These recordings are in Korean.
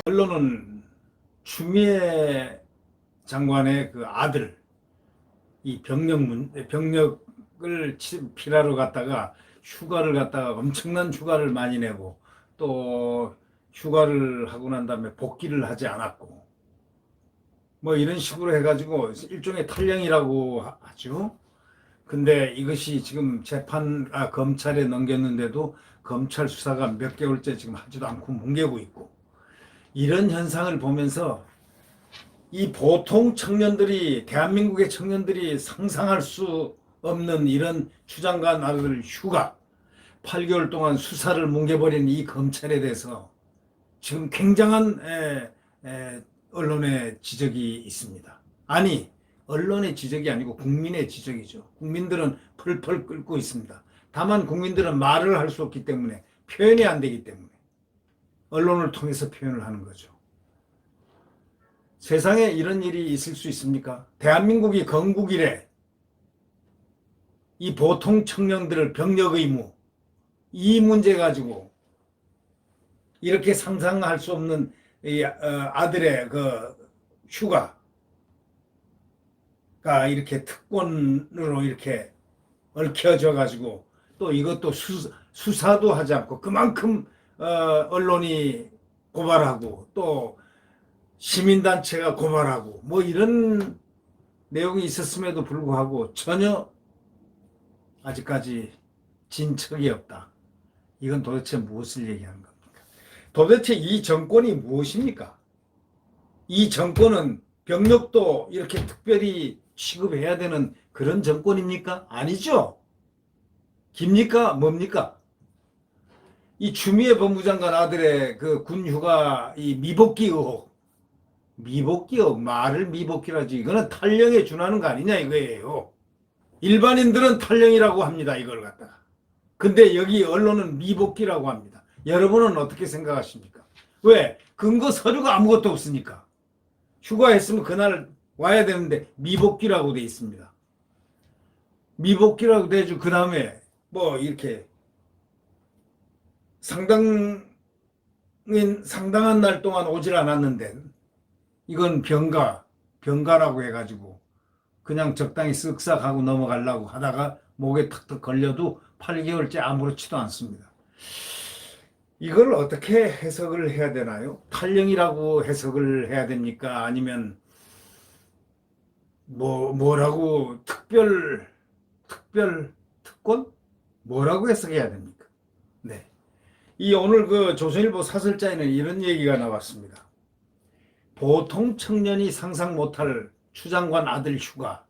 언론은 추미애 장관의 그 아들, 이 병력을 필하러 갔다가 휴가를 갔다가 엄청난 휴가를 많이 내고 또 휴가를 하고 난 다음에 복귀를 하지 않았고 뭐 이런 식으로 해가지고 일종의 탈영이라고 하죠. 근데 이것이 지금 검찰에 넘겼는데도 검찰 수사가 몇 개월째 지금 하지도 않고 뭉개고 있고, 이런 현상을 보면서 이 보통 청년들이, 대한민국의 청년들이 상상할 수 없는 이런 추장관 아들 휴가, 8개월 동안 수사를 뭉개버린 이 검찰에 대해서 지금 굉장한 언론의 지적이 있습니다. 아니, 언론의 지적이 아니고 국민의 지적이죠. 국민들은 펄펄 끓고 있습니다. 다만 국민들은 말을 할 수 없기 때문에, 표현이 안 되기 때문에 언론을 통해서 표현을 하는 거죠. 세상에 이런 일이 있을 수 있습니까? 대한민국이 건국 이래 이 보통 청년들을 병력 의무, 이 문제 가지고 이렇게 상상할 수 없는 아들의 그 휴가가 이렇게 특권으로 이렇게 얽혀져 가지고 또 이것도 수사도 하지 않고 그만큼 언론이 고발하고 또 시민단체가 고발하고 뭐 이런 내용이 있었음에도 불구하고 전혀 아직까지 진척이 없다. 이건 도대체 무엇을 얘기하는 겁니까? 도대체 이 정권이 무엇입니까? 이 정권은 병력도 이렇게 특별히 취급해야 되는 그런 정권입니까? 아니죠. 깁니까? 뭡니까? 이 추미애 법무장관 아들의 그 군휴가 이 미복귀 의혹, 미복귀요. 말을 미복귀라지. 이거는 탈령에 준하는 거 아니냐 이거예요. 일반인들은 탈령이라고 합니다. 이걸 갖다가. 근데 여기 언론은 미복귀라고 합니다. 여러분은 어떻게 생각하십니까? 왜? 근거 서류가 아무것도 없으니까. 휴가했으면 그날 와야 되는데 미복귀라고 돼 있습니다. 미복귀라고 돼가지고 그 다음에 뭐 이렇게 상당한 날 동안 오질 않았는데 이건 병가라고 해가지고 그냥 적당히 쓱싹 하고 넘어가려고 하다가 목에 턱턱 걸려도 8개월째 아무렇지도 않습니다. 이걸 어떻게 해석을 해야 되나요? 탈령이라고 해석을 해야 됩니까? 아니면 뭐라고 특권? 뭐라고 해석해야 됩니까? 네. 오늘 그 조선일보 사설자에는 이런 얘기가 나왔습니다. 보통 청년이 상상 못할 추장관 아들 휴가,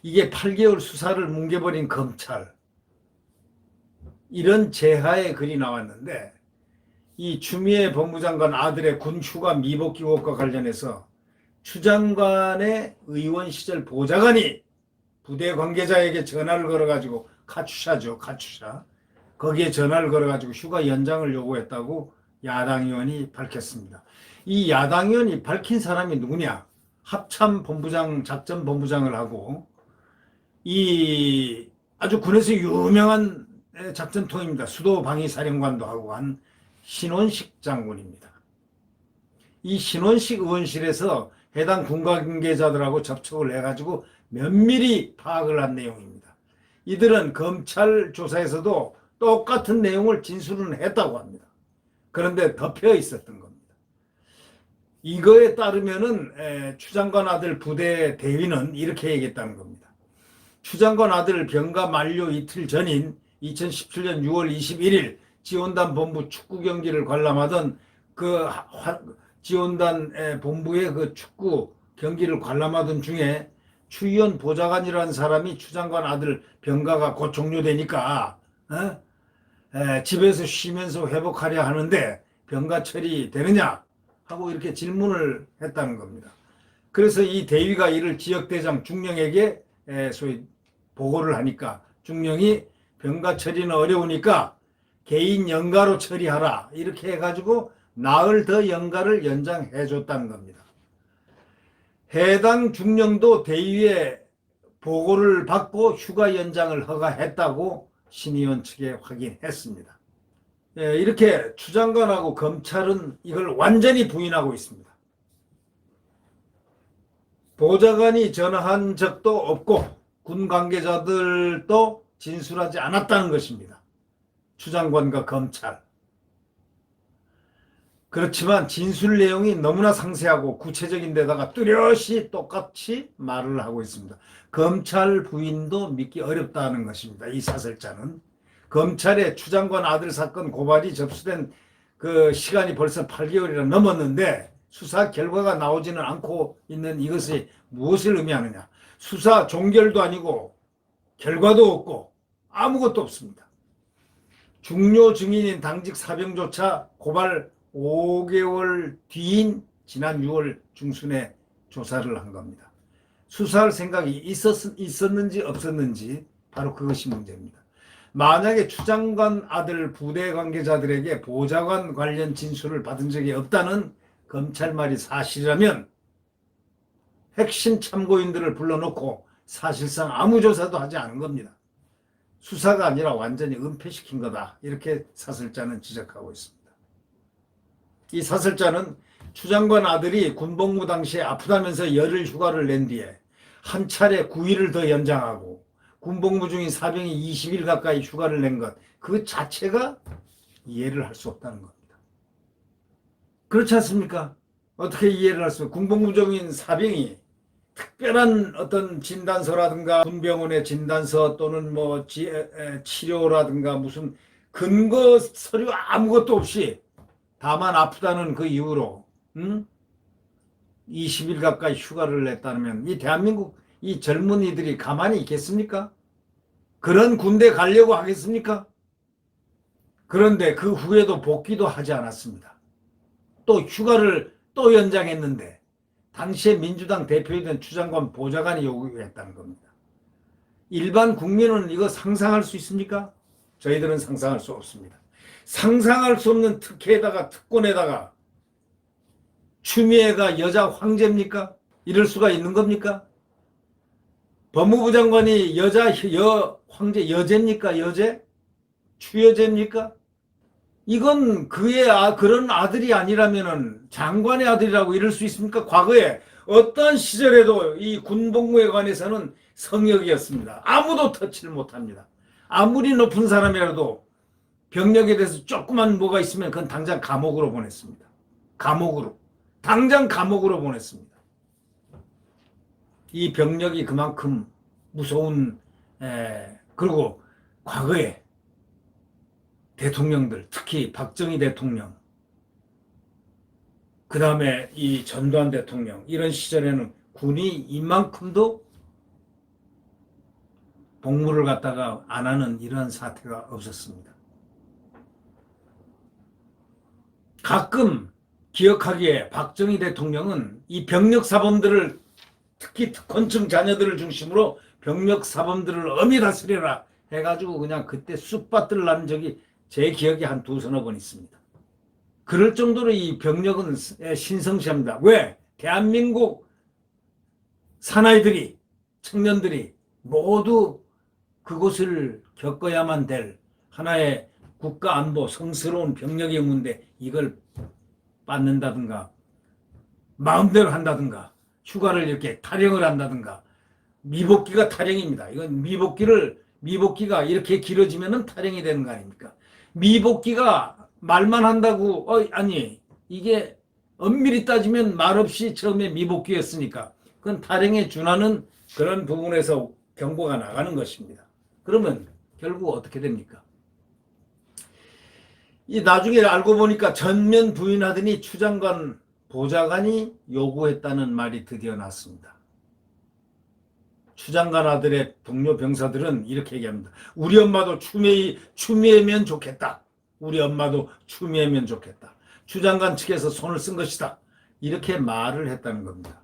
이게 8개월 수사를 뭉개버린 검찰, 이런 제하의 글이 나왔는데 이 추미애 법무장관 아들의 군 휴가 미복귀 의혹과 관련해서 추 장관의 의원 시절 보좌관이 부대 관계자에게 전화를 걸어가지고, 카투샤죠, 카투샤, 거기에 전화를 걸어가지고 휴가 연장을 요구했다고 야당 의원이 밝혔습니다. 이 야당 의원이 밝힌 사람이 누구냐? 합참본부장, 작전본부장을 하고 이 아주 군에서 유명한 작전통입니다. 수도방위사령관도 하고 한 신원식 장군입니다. 이 신원식 의원실에서 해당 군관계자들하고 접촉을 해가지고 면밀히 파악을 한 내용입니다. 이들은 검찰 조사에서도 똑같은 내용을 진술을 했다고 합니다. 그런데 덮여 있었던 겁니다. 이거에 따르면은 추 장관 아들 부대 대위는 이렇게 얘기했다는 겁니다. 추 장관 아들 병가 만료 이틀 전인 2017년 6월 21일 지원단 본부 축구 경기를 관람하던 그 지원단 본부의 그 축구 경기를 관람하던 중에 추 의원 보좌관이라는 사람이 추 장관 아들 병가가 곧 종료되니까 집에서 쉬면서 회복하려 하는데 병가 처리되느냐 하고 이렇게 질문을 했다는 겁니다. 그래서 이 대위가 이를 지역대장 중령에게 소위 보고를 하니까 중령이 병가 처리는 어려우니까 개인 연가로 처리하라 이렇게 해가지고 나흘 더 연가를 연장해 줬다는 겁니다. 해당 중령도 대위의 보고를 받고 휴가 연장을 허가했다고 신 의원 측에 확인했습니다. 이렇게 추 장관하고 검찰은 이걸 완전히 부인하고 있습니다. 보좌관이 전화한 적도 없고 군 관계자들도 진술하지 않았다는 것입니다. 추 장관과 검찰. 그렇지만 진술 내용이 너무나 상세하고 구체적인 데다가 뚜렷이 똑같이 말을 하고 있습니다. 검찰 부인도 믿기 어렵다는 것입니다. 이 사설자는. 검찰의 추 장관 아들 사건 고발이 접수된 그 시간이 벌써 8개월이나 넘었는데 수사 결과가 나오지는 않고 있는 이것이 무엇을 의미하느냐. 수사 종결도 아니고 결과도 없고 아무것도 없습니다. 중요 증인인 당직 사병조차 고발 5개월 뒤인 지난 6월 중순에 조사를 한 겁니다. 수사할 생각이 있었는지 없었는지 바로 그것이 문제입니다. 만약에 추 장관 아들 부대 관계자들에게 보좌관 관련 진술을 받은 적이 없다는 검찰 말이 사실이라면 핵심 참고인들을 불러놓고 사실상 아무 조사도 하지 않은 겁니다. 수사가 아니라 완전히 은폐시킨 거다. 이렇게 사설자는 지적하고 있습니다. 이 사설자는 추 장관 아들이 군복무 당시에 아프다면서 열흘 휴가를 낸 뒤에 한 차례 9일을 더 연장하고 군복무 중인 사병이 20일 가까이 휴가를 낸 것, 그 자체가 이해를 할 수 없다는 겁니다. 그렇지 않습니까? 어떻게 이해를 할 수, 군복무 중인 사병이 특별한 어떤 진단서라든가 군병원의 진단서 또는 뭐 치료라든가 무슨 근거 서류 아무것도 없이 다만 아프다는 그 이유로 20일 가까이 휴가를 냈다면 이 대한민국 이 젊은이들이 가만히 있겠습니까? 그런 군대 가려고 하겠습니까? 그런데 그 후에도 복귀도 하지 않았습니다. 또 휴가를 또 연장했는데 당시에 민주당 대표이던 추 장관 보좌관이 요구했다는 겁니다. 일반 국민은 이거 상상할 수 있습니까? 저희들은 상상할 수 없습니다. 상상할 수 없는 특혜에다가 특권에다가 추미애가 여자 황제입니까? 이럴 수가 있는 겁니까? 법무부 장관이 황제 여제입니까? 여제? 추여제입니까? 이건 그런 아들이 아니라면은 장관의 아들이라고 이럴 수 있습니까? 과거에 어떤 시절에도 이 군복무에 관해서는 성역이었습니다. 아무도 터치를 못합니다. 아무리 높은 사람이라도 병력에 대해서 조그만 뭐가 있으면 그건 당장 감옥으로 보냈습니다. 감옥으로. 당장 감옥으로 보냈습니다. 이 병력이 그만큼 무서운 그리고 과거에 대통령들, 특히 박정희 대통령, 그 다음에 이 전두환 대통령, 이런 시절에는 군이 이만큼도 복무를 갖다가 안 하는 이런 사태가 없었습니다. 가끔 기억하기에 박정희 대통령은 이 병력사범들을, 특히 특권층 자녀들을 중심으로 병력사범들을 엄히 다스려라 해가지고 그냥 그때 쑥밭을 난 적이 제 기억에 한 두서너 번 있습니다. 그럴 정도로 이 병력은 신성시합니다. 왜? 대한민국 사나이들이, 청년들이 모두 그곳을 겪어야만 될 하나의 국가안보 성스러운 병력이 없는데 이걸 받는다든가 마음대로 한다든가 휴가를 이렇게 타령을 한다든가, 미복귀가 타령입니다. 이건 미복귀가 이렇게 길어지면은 타령이 되는 거 아닙니까? 미복귀가 말만 한다고 아니 이게 엄밀히 따지면 말없이 처음에 미복귀였으니까 그건 타령에 준하는 그런 부분에서 경고가 나가는 것입니다. 그러면 결국 어떻게 됩니까? 이 나중에 알고 보니까 전면 부인하더니 추 장관 보좌관이 요구했다는 말이 드디어 났습니다. 추 장관 아들의 동료 병사들은 이렇게 얘기합니다. 우리 엄마도 추미애면 좋겠다. 우리 엄마도 추미애면 좋겠다. 추 장관 측에서 손을 쓴 것이다. 이렇게 말을 했다는 겁니다.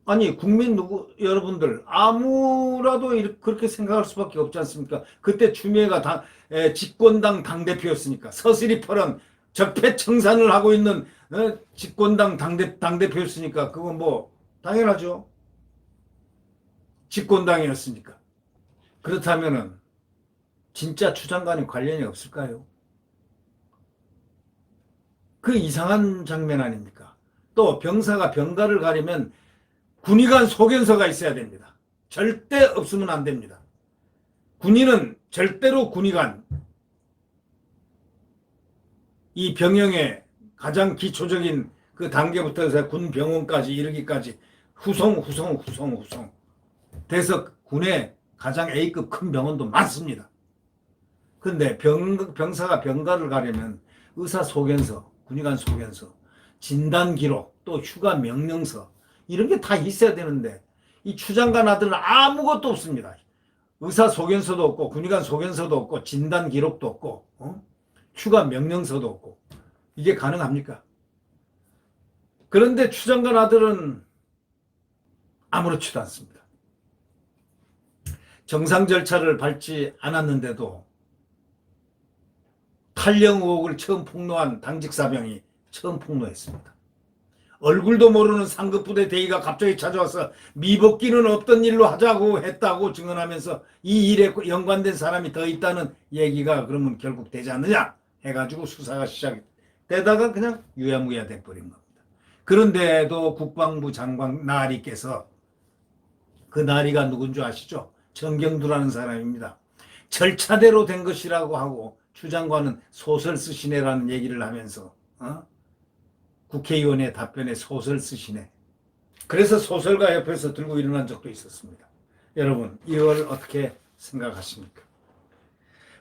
아니 국민 여러분들 아무라도 그렇게 생각할 수밖에 없지 않습니까? 그때 추미애가 집권당 당대표였으니까 서슬이 펄은 적폐청산을 하고 있는 집권당 당대표였으니까 그건 뭐 당연하죠. 집권당이었으니까. 그렇다면은 진짜 추 장관이 관련이 없을까요? 그 이상한 장면 아닙니까? 또 병사가 병가를 가리면 군의관 소견서가 있어야 됩니다. 절대 없으면 안 됩니다. 군인은 절대로 군의관, 이 병영의 가장 기초적인 그 단계부터 해서 군병원까지 이르기까지 후송 돼서 군의 가장 A급 큰 병원도 많습니다. 근데 병사가 병가를 가려면 의사 소견서, 군의관 소견서, 진단 기록, 또 휴가 명령서 이런 게 다 있어야 되는데 이 추장관 아들은 아무것도 없습니다. 의사 소견서도 없고 군의관 소견서도 없고 진단 기록도 없고 휴가 명령서도 없고 이게 가능합니까? 그런데 추장관 아들은 아무렇지도 않습니다. 정상 절차를 밟지 않았는데도 탈영 의혹을 처음 폭로한 당직 사병이 처음 폭로했습니다. 얼굴도 모르는 상급부대 대위가 갑자기 찾아와서 미복귀는 없던 일로 하자고 했다고 증언하면서 이 일에 연관된 사람이 더 있다는 얘기가 그러면 결국 되지 않느냐 해가지고 수사가 시작되다가 그냥 유야무야 돼버린 겁니다. 그런데도 국방부 장관 나리께서, 그 나리가 누군 줄 아시죠? 정경두라는 사람입니다. 절차대로 된 것이라고 하고 추 장관은 소설 쓰시네라는 얘기를 하면서 국회의원의 답변에 소설 쓰시네. 그래서 소설가 옆에서 들고 일어난 적도 있었습니다. 여러분 이걸 어떻게 생각하십니까?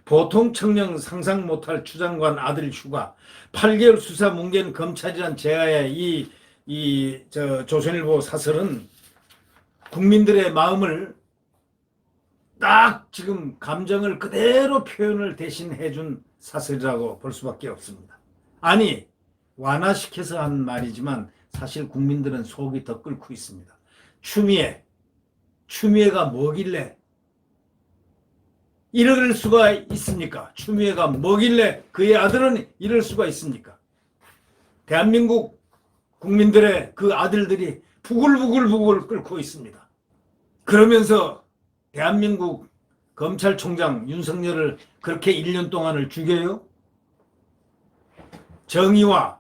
보통 청년 상상 못할 추 장관 아들 휴가, 8개월 수사 뭉갠 검찰이란 제하의 조선일보 사설은 국민들의 마음을 딱 지금 감정을 그대로 표현을 대신 해준 사설이라고 볼 수밖에 없습니다. 아니 완화시켜서 한 말이지만 사실 국민들은 속이 더 끓고 있습니다. 추미애가 뭐길래 이럴 수가 있습니까? 추미애가 뭐길래 그의 아들은 이럴 수가 있습니까? 대한민국 국민들의 그 아들들이 부글부글 끓고 있습니다. 그러면서 대한민국 검찰총장 윤석열을 그렇게 1년 동안을 죽여요? 정의와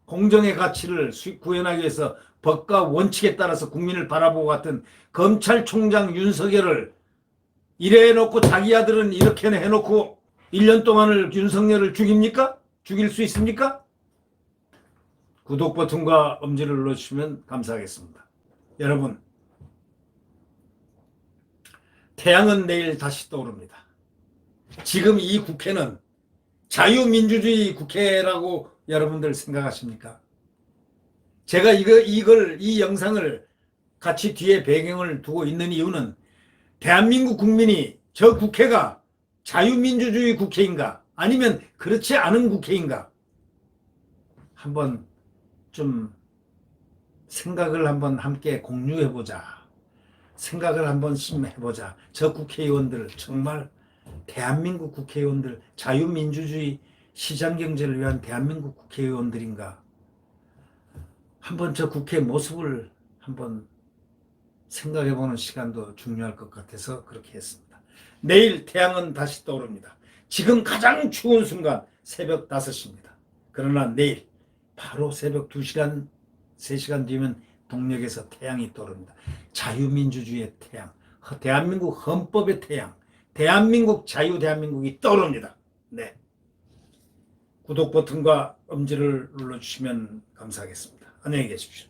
공정의 가치를 구현하기 위해서 법과 원칙에 따라서 국민을 바라보고 갔던 검찰총장 윤석열을 이래 해놓고 자기 아들은 이렇게 해놓고 1년 동안을 윤석열을 죽입니까? 죽일 수 있습니까? 구독 버튼과 엄지를 눌러주시면 감사하겠습니다. 여러분, 태양은 내일 다시 떠오릅니다. 지금 이 국회는 자유민주주의 국회라고 여러분들 생각하십니까? 제가 이 영상을 같이 뒤에 배경을 두고 있는 이유는 대한민국 국민이 저 국회가 자유민주주의 국회인가 아니면 그렇지 않은 국회인가 한번 좀 생각을 한번 함께 공유해보자. 생각을 한번 해보자. 저 국회의원들 정말 대한민국 국회의원들 자유민주주의 시장경제를 위한 대한민국 국회의원들인가? 한번 저 국회 모습을 한번 생각해보는 시간도 중요할 것 같아서 그렇게 했습니다. 내일 태양은 다시 떠오릅니다. 지금 가장 추운 순간 새벽 5시입니다. 그러나 내일 바로 새벽 2시간, 3시간 뒤면 동력에서 태양이 떠오릅니다. 자유민주주의의 태양, 대한민국 헌법의 태양, 대한민국 대한민국이 떠오릅니다. 네. 구독 버튼과 엄지를 눌러주시면 감사하겠습니다. 안녕히 계십시오.